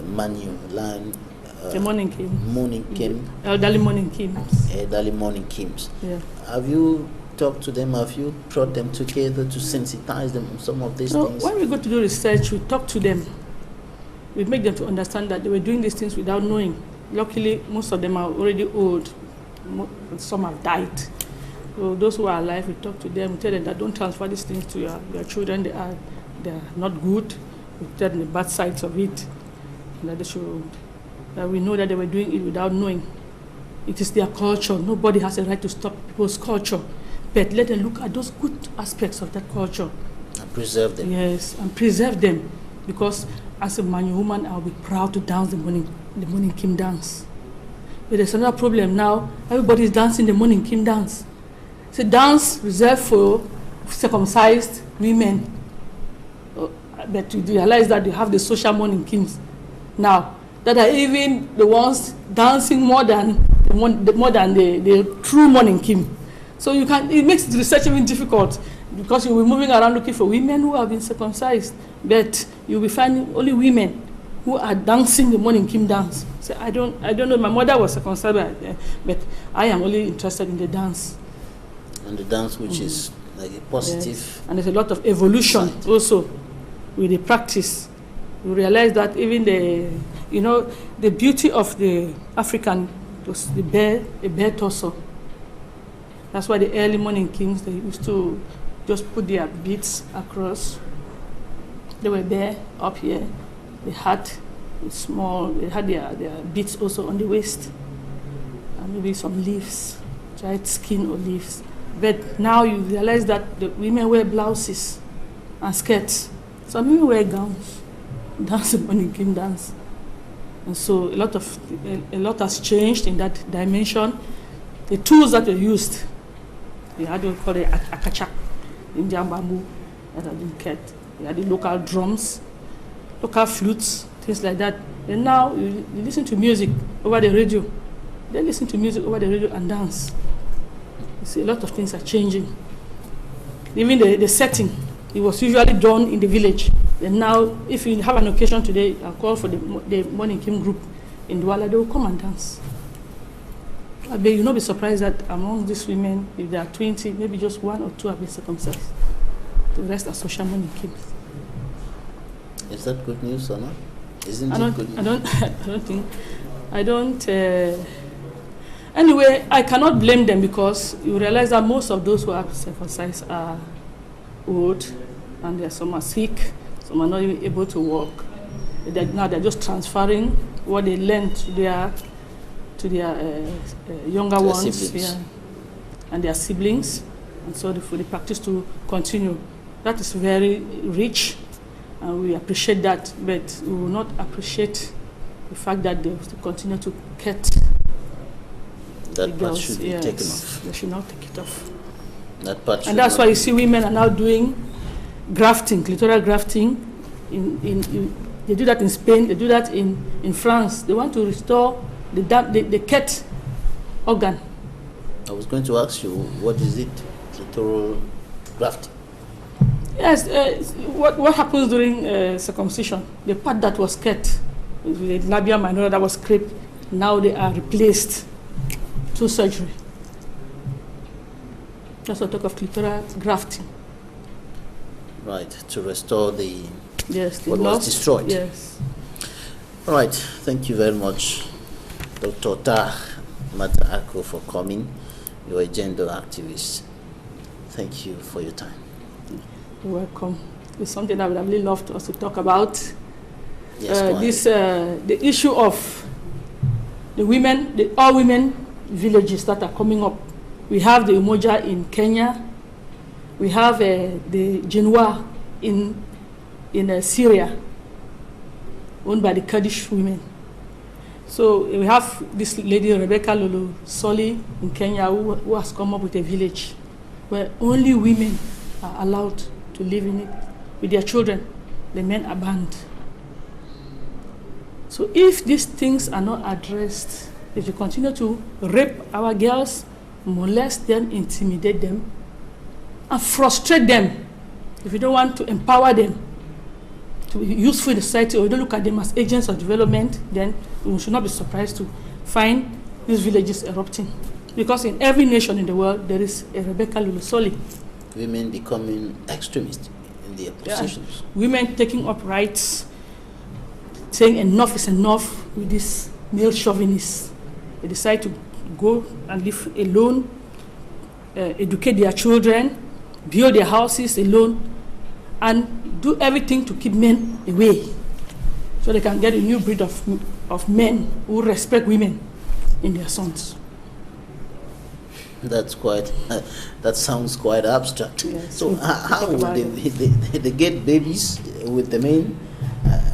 A: manual line.
B: The morning kim.
A: Morning kim.
B: Elderly morning kims.
A: Elderly morning kims.
B: Yeah.
A: Have you talked to them? Have you brought them together to sensitize them on some of these things?
B: When we go to do research, we talk to them. We make them to understand that they were doing these things without knowing. Luckily, most of them are already old. Some have died. So those who are alive, we talk to them, we tell them that don't transfer these things to your children. They are not good. We tell them the bad sides of it. That they should, that we know that they were doing it without knowing. It is their culture. Nobody has a right to stop people's culture. But let them look at those good aspects of that culture.
A: And preserve them.
B: Yes, and preserve them. Because as a Manu woman, I'll be proud to dance the morning Kim dance. But there's another problem now. Everybody is dancing the morning Kim dance. It's a dance reserved for circumcised women. But you realize that you have the social morning Kims now that are even the ones dancing more than the true morning Kim. So it makes the research even difficult because you'll be moving around looking for women who have been circumcised, but you'll be finding only women who are dancing the morning Kim dance. So I don't know. My mother was circumcised, but I am only interested in the dance.
A: And the dance, which is like a positive.
B: Yes. And there's a lot of evolution also with the practice. You realize that even the beauty of the African was the bare torso. That's why the early morning kings, they used to just put their beads across. They were bare up here. They had their beads also on the waist. And maybe some leaves, dried skin or leaves. But now you realize that the women wear blouses and skirts. Some women wear gowns, dance the morning king dance. And so a lot has changed in that dimension. The tools that are used, they had what we call it akacha, Indian bamboo, that have been kept. They had the local drums, local flutes, things like that. And now you listen to music over the radio. They listen to music over the radio and dance. You see, a lot of things are changing. Even the setting, it was usually done in the village. And now, if you have an occasion today, I'll call for the morning Kim group in Douala, they will come and dance. But you'll not be surprised that among these women, if there are 20, maybe just 1 or 2 have been circumcised. The rest are social morning Kims.
A: Is that good news or not? Isn't it good news?
B: I don't. Anyway, I cannot blame them because you realize that most of those who are circumcised are old, and some are sick, some are not even able to walk. Now they're just transferring what they learned to their younger ones, and their siblings, and so for the practice to continue. That is very rich, and we appreciate that, but we will not appreciate the fact that they continue to cut.
A: That part should be taken off.
B: They should not take it off.
A: That part.
B: And that's why you see women are now doing grafting, clitoral grafting. They do that in Spain. They do that in France. They want to restore the cat organ.
A: I was going to ask you, what is it? Clitoral grafting.
B: Yes. What happens during circumcision? The part that was cut, the labia minora that was scraped, now they are replaced through surgery. That's what I talk of clitoral grafting.
A: Right, to restore what
B: lost,
A: was destroyed.
B: Yes.
A: All right, thank you very much, Dr. TARH MATHA for coming. You're a gender activist. Thank you for your time.
B: You're welcome. It's something I would have really loved us to talk about.
A: Yes,
B: the issue of the all women villages that are coming up. We have the Umoja in Kenya. We have the Jinwa in Syria, owned by the Kurdish women. So we have this lady, Rebecca Lulu Soli in Kenya, who has come up with a village where only women are allowed to live in it with their children. The men are banned. So if these things are not addressed, if you continue to rape our girls, molest them, intimidate them, and frustrate them, if you don't want to empower them to be useful in the society, or you don't look at them as agents of development, then we should not be surprised to find these villages erupting. Because in every nation in the world, there is a Rebecca Lulusoli.
A: Women becoming extremists in their positions.
B: Yeah. Women taking up rights, saying enough is enough with this male chauvinists. They decide to go and live alone, educate their children, build their houses alone, and do everything to keep men away, so they can get a new breed of men who respect women in their sons.
A: That's quite, that sounds quite abstract.
B: Yes.
A: So how would they get babies with the men,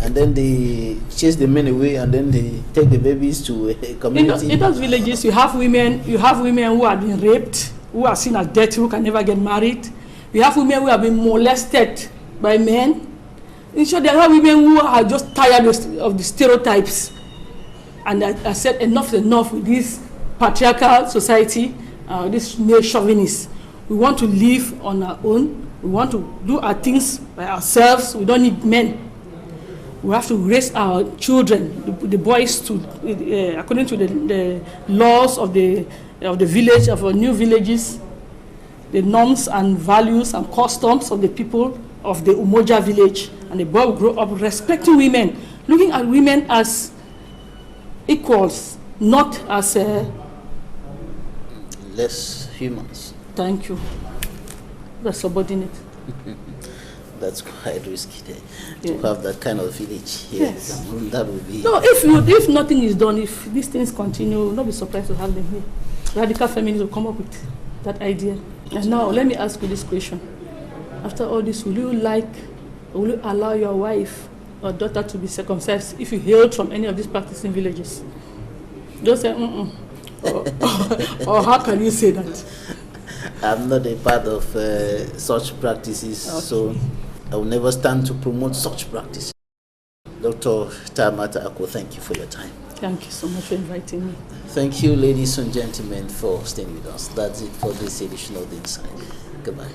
A: and then they chase the men away, and then they take the babies to a community?
B: In those villages, you have women who have been raped, who are seen as dirty, who can never get married. You have women who have been molested by men. In short, there are women who are just tired of the stereotypes. And I said enough is enough with this patriarchal society, this male chauvinists. We want to live on our own. We want to do our things by ourselves. We don't need men. We have to raise our children, the boys, to according to the laws of the village, of our new villages, the norms and values and customs of the people of the Umoja village. And the boy will grow up respecting women, looking at women as equals, not as
A: less humans.
B: Thank you. The subordinate.
A: That's quite risky to have that kind of village here.
B: Yes.
A: That would be.
B: No, if nothing is done, if these things continue, don't be surprised to have them here. Radical feminists will come up with that idea. And now, let me ask you this question. After all this, will you allow your wife or daughter to be circumcised if you hailed from any of these practicing villages? Don't say, or how can you say that?
A: I'm not a part of such practices, okay. So I will never stand to promote such practices. Dr. TARH MATHA Ako, thank you for your time.
B: Thank you so much for inviting me.
A: Thank you, ladies and gentlemen, for staying with us. That's it for this edition of The Inside. Goodbye.